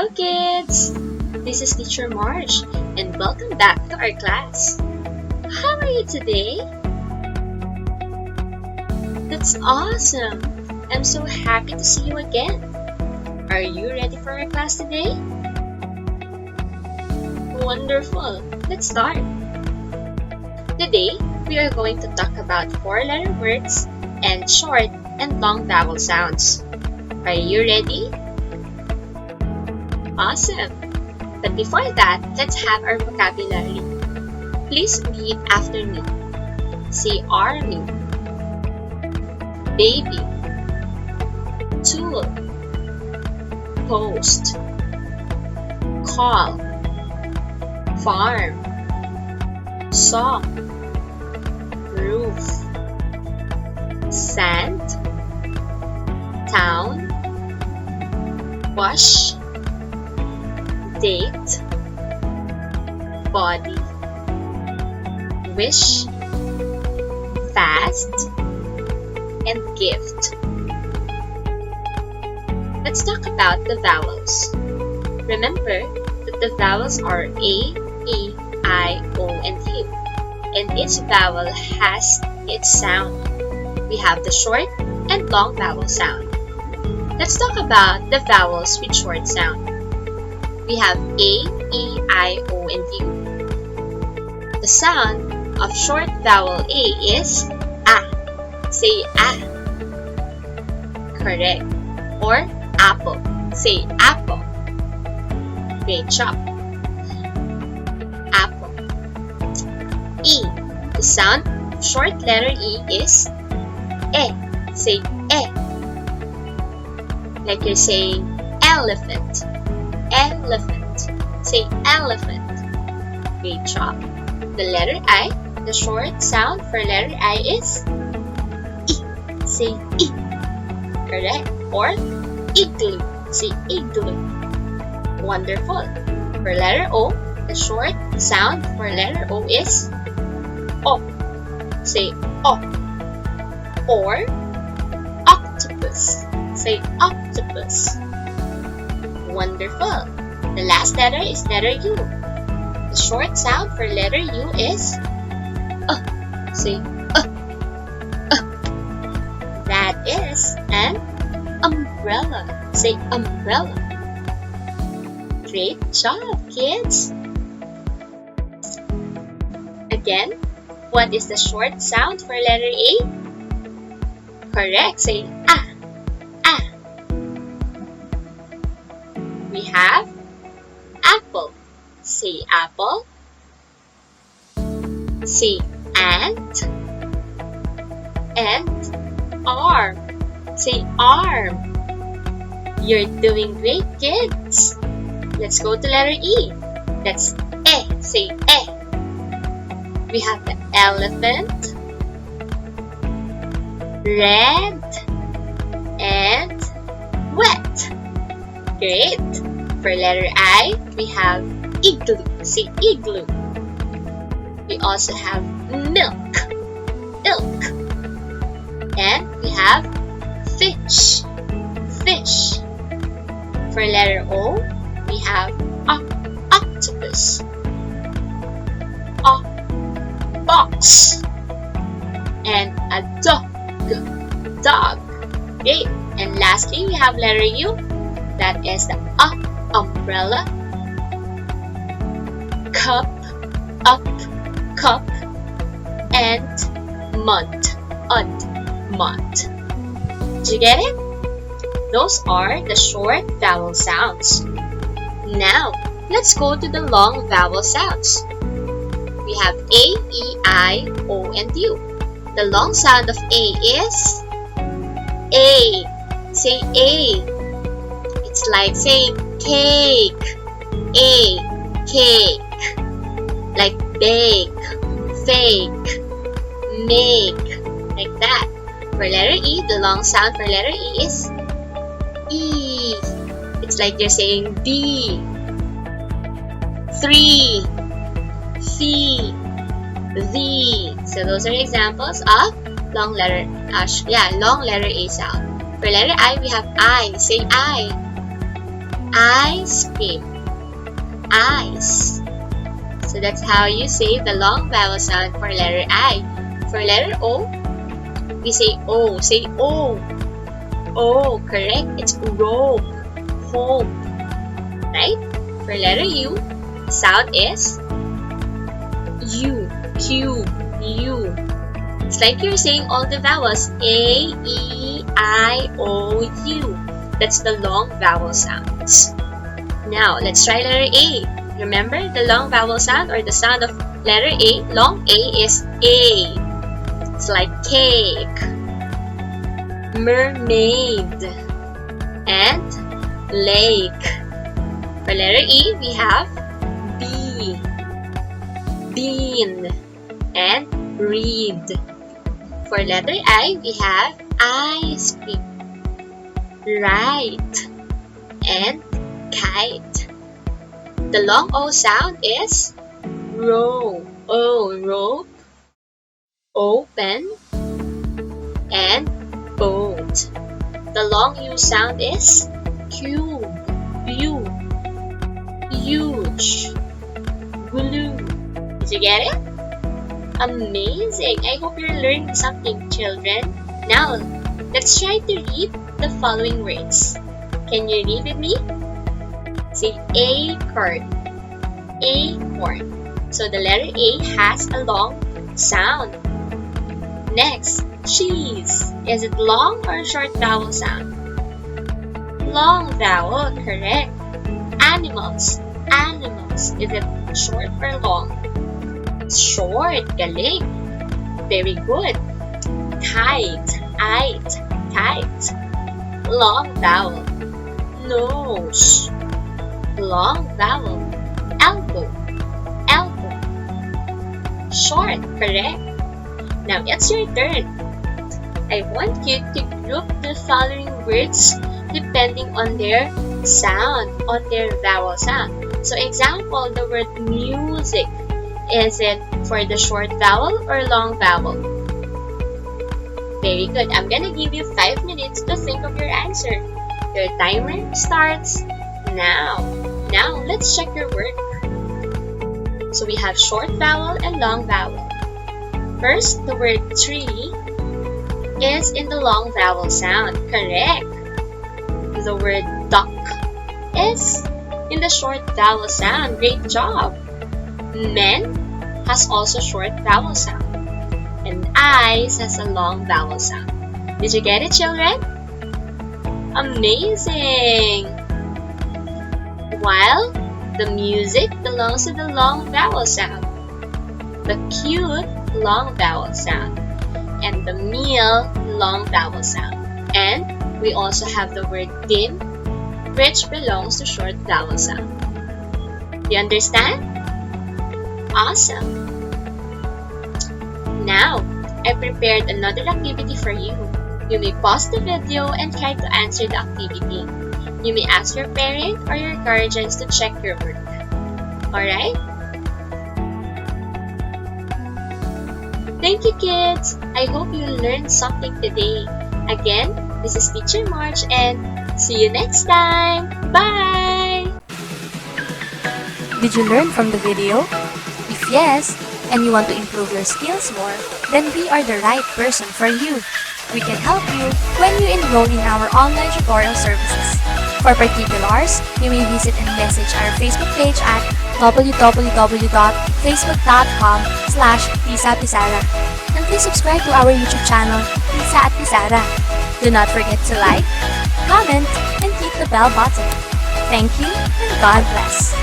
Hello kids! This is Teacher Marsh and welcome back to our class. How are you today? That's awesome! I'm so happy to see you again. Are you ready for our class today? Wonderful! Let's start. Today, we are going to talk about 4-letter words and short and long vowel sounds. Are you ready? Awesome! But before that, let's have our vocabulary. Please read after me. Say army, baby, tool, post, call, farm, saw, roof, sand, town, wash, date, body, wish, fast, and gift. Let's talk about the vowels. Remember that the vowels are A, E, I, O, and U, and each vowel has its sound. We have the short and long vowel sound. Let's talk about the vowels with short sound. We have A, E, I, O, and U. The sound of short vowel A is A. Say A. Correct. Or apple. Say apple. Great job. Apple. E. The sound of short letter E is E. Say E. Like you're saying elephant. Elephant. Say elephant. Great job. The letter I, the short sound for letter I is E. Say E. Correct. Or igloo. Say igloo. Wonderful. For letter O, the short sound for letter O is O. Say O. Or octopus. Say octopus. Wonderful. The last letter is letter U. The short sound for letter U is Say That is an umbrella. Say umbrella. Great job, kids. Again, what is the short sound for letter A? Correct. Say A. We have apple. Say apple. Say ant. And arm. Say arm. You're doing great, kids. Let's go to letter E. That's E. Say E. We have the elephant, red, and wet. Great. For letter I, we have igloo. Say igloo. We also have milk. Ilk. And we have fish. Fish. For letter O, we have octopus. Box. And a dog. Dog. Great. And lastly, we have letter U. That is the umbrella, cup, up, cup, and mud, mud. Did you get it? Those are the short vowel sounds. Now, let's go to the long vowel sounds. We have A, E, I, O, and U. The long sound of A is A. Say A. It's like saying cake. A, cake. Like bake, fake, make. Like that. For letter E, the long sound for letter E is E. It's like you're saying D. 3, fee, the. So those are examples of long letter A sound. For letter I, we have I. Say I. Ice cream. Ice. So that's how you say the long vowel sound for letter I. For letter O, we say O. Say O. O, correct. It's rope. Home. Right? For letter U, the sound is U. Cube. U. It's like you're saying all the vowels. A, E, I, O, U. That's the long vowel sounds. Now, let's try letter A. Remember the long vowel sound or the sound of letter A? Long A is A. It's like cake, mermaid, and lake. For letter E, we have B, bean, and reed. For letter I, we have ice cream, right, and kite. The long O sound is row. O, rope, open, and boat. The long U sound is cube, view, huge, glue. Did you get it? Amazing! I hope you're learning something, children. Now, let's try to read the following words. Can you read with me? Say acorn. Acorn. So the letter A has a long sound. Next, cheese. Is it long or short vowel sound? Long vowel, correct. Animals. Animals. Is it short or long? Short. Galing. Very good. Kite. Kite. Kite. Long vowel. Nose. Long vowel. Elbow. Elbow. Short, correct. Now it's your turn. I want you to group the following words depending on their sound, on their vowel sound. So example, the word music. Is it for the short vowel or long vowel? Very good. I'm gonna give you 5 minutes to think of your answer. Your timer starts now. Now, let's check your work. So we have short vowel and long vowel. First, the word tree is in the long vowel sound. Correct. The word duck is in the short vowel sound. Great job. Men has also short vowel sound. And eyes has a long vowel sound. Did you get it, children? Amazing! While the music belongs to the long vowel sound, the cute long vowel sound, and the meal long vowel sound. And we also have the word dim, which belongs to short vowel sound. You understand? Awesome! Now, I prepared another activity for you. You may pause the video and try to answer the activity. You may ask your parent or your guardians to check your work. Alright? Thank you, kids! I hope you learned something today. Again, this is Teacher March and see you next time! Bye! Did you learn from the video? If yes, and you want to improve your skills more, then we are the right person for you. We can help you when you enroll in our online tutorial services. For particulars, you may visit and message our Facebook page at www.facebook.com/TisaPizarra. And please subscribe to our YouTube channel, Tisa at Pizarra. Do not forget to like, comment, and click the bell button. Thank you and God bless.